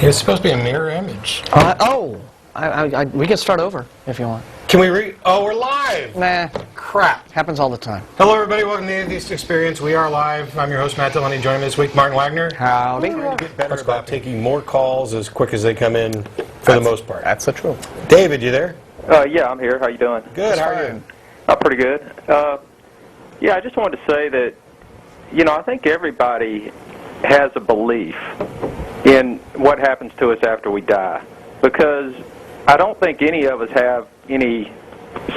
It's supposed to be a mirror image. We can start over if you want. Can we Oh, we're live! Nah. Crap. Happens all the time. Hello, everybody. Welcome to the Atheist Experience. We are live. I'm your host, Matt Delaney. Joining me this week, Martin Wagner. Howdy. We're trying to get better about taking more calls as quick as they come in, for the most part. That's the truth. David, you there? Yeah, I'm here. How you doing? Good. How are you? I'm pretty good. Yeah, I just wanted to say that, I think everybody has a belief in what happens to us after we die, because I don't think any of us have any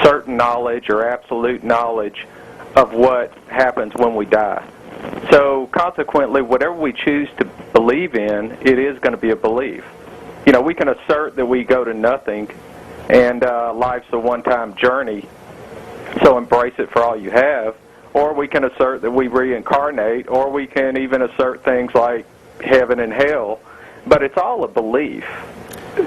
certain knowledge or absolute knowledge of what happens when we die. So consequently, whatever we choose to believe in, it is going to be a belief. We can assert that we go to nothing and life's a one-time journey, so embrace it for all you have, or we can assert that we reincarnate, or we can even assert things like heaven and hell, but it's all a belief.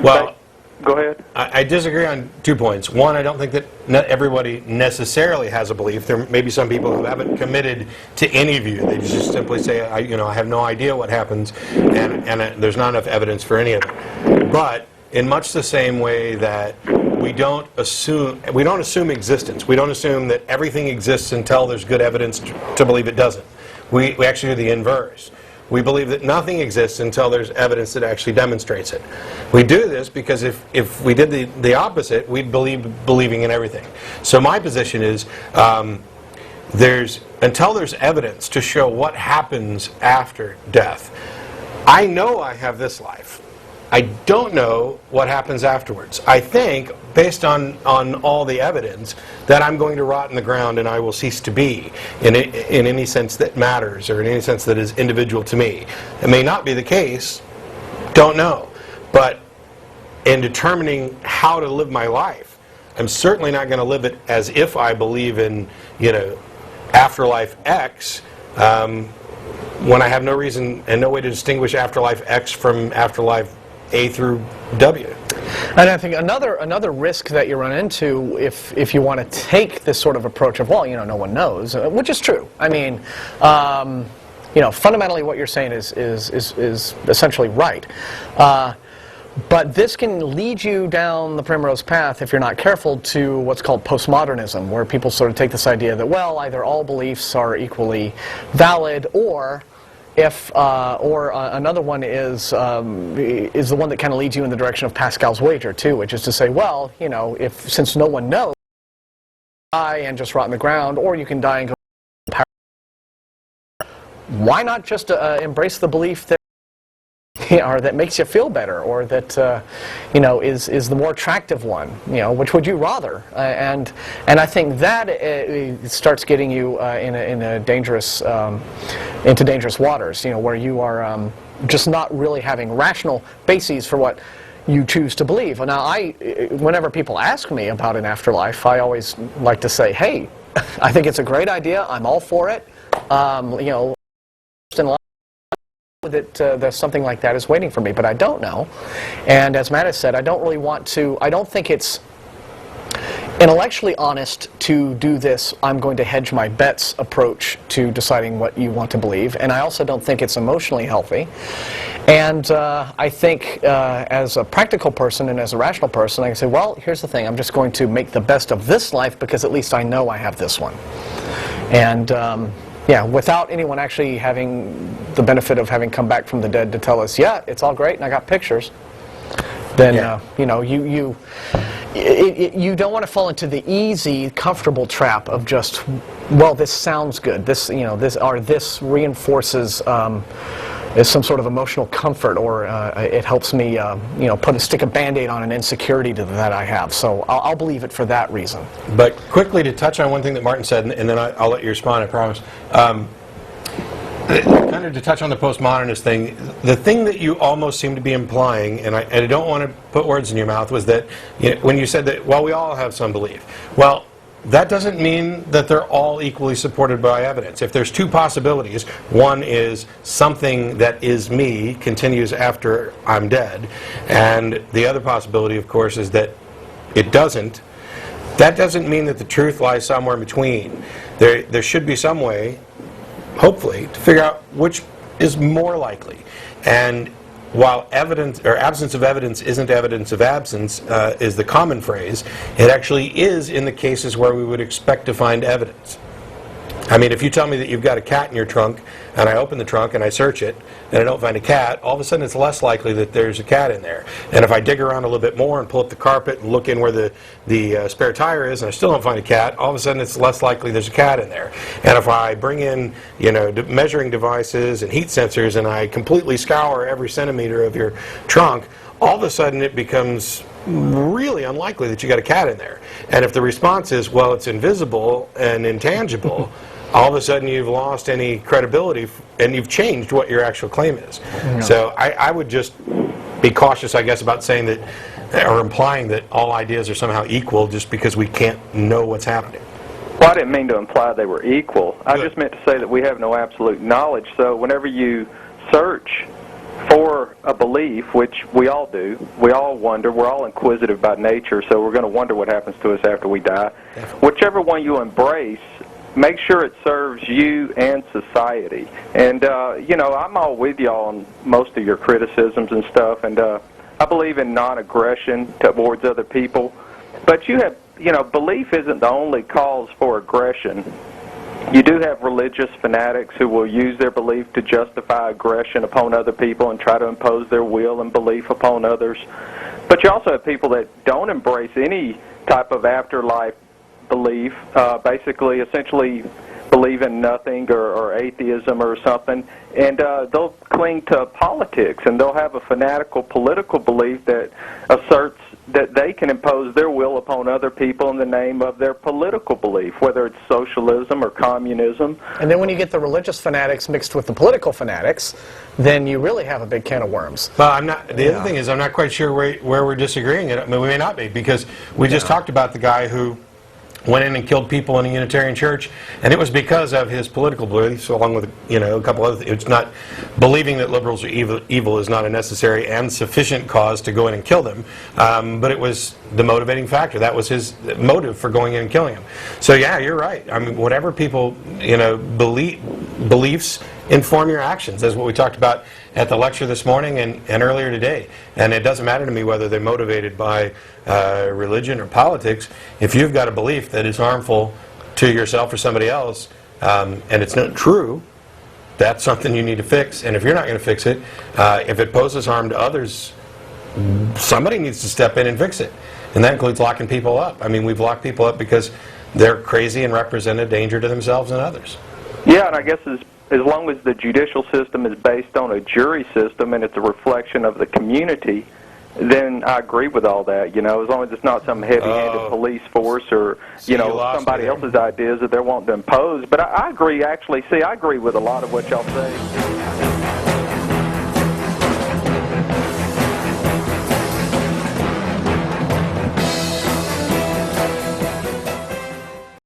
Well, go ahead. I disagree on 2 points. One, I don't think that not everybody necessarily has a belief. There may be some people who haven't committed to any view. They just simply say, I have no idea what happens, and there's not enough evidence for any of it. But in much the same way that we don't assume existence. We don't assume that everything exists until there's good evidence to believe it doesn't. We actually do the inverse. We believe that nothing exists until there's evidence that actually demonstrates it. We do this because if we did the opposite, we'd believing in everything. So my position is until there's evidence to show what happens after death. I know I have this life. I don't know what happens afterwards. I think, based on all the evidence, that I'm going to rot in the ground and I will cease to be in any sense that matters or in any sense that is individual to me. It may not be the case, don't know. But in determining how to live my life, I'm certainly not going to live it as if I believe in, afterlife X, when I have no reason and no way to distinguish afterlife X from afterlife A through W. And I think another risk that you run into if you want to take this sort of approach of, no one knows, which is true. I mean, fundamentally what you're saying is essentially right. But this can lead you down the primrose path, if you're not careful, to what's called postmodernism, where people sort of take this idea that, either all beliefs are equally valid, or another one is the one that kind of leads you in the direction of Pascal's wager too, which is to say, since no one knows, die and just rot in the ground, or you can die and go to paradise. Why not just embrace the belief that or that makes you feel better, or that is the more attractive one? Which would you rather? And I think that starts getting you into dangerous waters. Where you are just not really having rational bases for what you choose to believe. Now, whenever people ask me about an afterlife, I always like to say, hey, I think it's a great idea. I'm all for it. That there's something like that is waiting for me, but I don't know. And as Matt has said, I don't think it's intellectually honest to do this I'm going to hedge my bets approach to deciding what you want to believe, and I also don't think it's emotionally healthy. And I think as a practical person and as a rational person, I can say, here's the thing, I'm just going to make the best of this life because at least I know I have this one. And without anyone actually having the benefit of having come back from the dead to tell us, it's all great and I got pictures, then you don't want to fall into the easy, comfortable trap of just, this sounds good. This reinforces is some sort of emotional comfort, or it helps me, stick a Band-Aid on an insecurity that I have. So I'll believe it for that reason. But quickly, to touch on one thing that Martin said, and then I'll let you respond, I promise. Kind of to touch on the postmodernist thing, the thing that you almost seem to be implying, and I don't want to put words in your mouth, was that when you said that, we all have some belief. Well, that doesn't mean that they're all equally supported by evidence. If there's two possibilities, one is something that is me continues after I'm dead, and the other possibility, of course, is that it doesn't. That doesn't mean that the truth lies somewhere in between. There should be some way, hopefully, to figure out which is more likely. And while evidence or absence of evidence isn't evidence of absence, is the common phrase, it actually is in the cases where we would expect to find evidence. I mean, if you tell me that you've got a cat in your trunk, and I open the trunk and I search it, and I don't find a cat, all of a sudden it's less likely that there's a cat in there. And if I dig around a little bit more and pull up the carpet and look in where the spare tire is, and I still don't find a cat, all of a sudden it's less likely there's a cat in there. And if I bring in, measuring devices and heat sensors, and I completely scour every centimeter of your trunk, all of a sudden it becomes really unlikely that you got a cat in there. And if the response is, well, it's invisible and intangible, all of a sudden you've lost any credibility and you've changed what your actual claim is. Yeah. So I would just be cautious, I guess, about saying that, or implying that all ideas are somehow equal just because we can't know what's happening. Well, I didn't mean to imply they were equal. I just meant to say that we have no absolute knowledge. So whenever you search for a belief, which we all do, we all wonder, we're all inquisitive by nature, so we're going to wonder what happens to us after we die. Definitely. Whichever one you embrace, make sure it serves you and society. And, I'm all with you on most of your criticisms and stuff, and I believe in non-aggression towards other people. But belief isn't the only cause for aggression. You do have religious fanatics who will use their belief to justify aggression upon other people and try to impose their will and belief upon others. But you also have people that don't embrace any type of afterlife belief, essentially believe in nothing or atheism or something, and they'll cling to politics, and they'll have a fanatical political belief that asserts that they can impose their will upon other people in the name of their political belief, whether it's socialism or communism. And then when you get the religious fanatics mixed with the political fanatics, then you really have a big can of worms. Well, the other thing is, I'm not quite sure where we're disagreeing. I mean, we may not be, because we just talked about the guy who went in and killed people in a Unitarian church, and it was because of his political beliefs, along with a couple other things. It's not believing that liberals are evil is not a necessary and sufficient cause to go in and kill them, but it was the motivating factor. That was his motive for going in and killing him. So yeah, you're right. I mean, whatever people beliefs inform your actions. That's what we talked about at the lecture this morning and earlier today. And it doesn't matter to me whether they're motivated by religion or politics. If you've got a belief that is harmful to yourself or somebody else, and it's not true, that's something you need to fix. And if you're not going to fix it, if it poses harm to others, somebody needs to step in and fix it. And that includes locking people up. I mean, we've locked people up because they're crazy and represent a danger to themselves and others. Yeah, and I guess as long as the judicial system is based on a jury system and it's a reflection of the community, then I agree with all that, as long as it's not some heavy-handed police force or, somebody else's ideas that they're wanting to impose. But I agree, actually. I agree with a lot of what y'all say.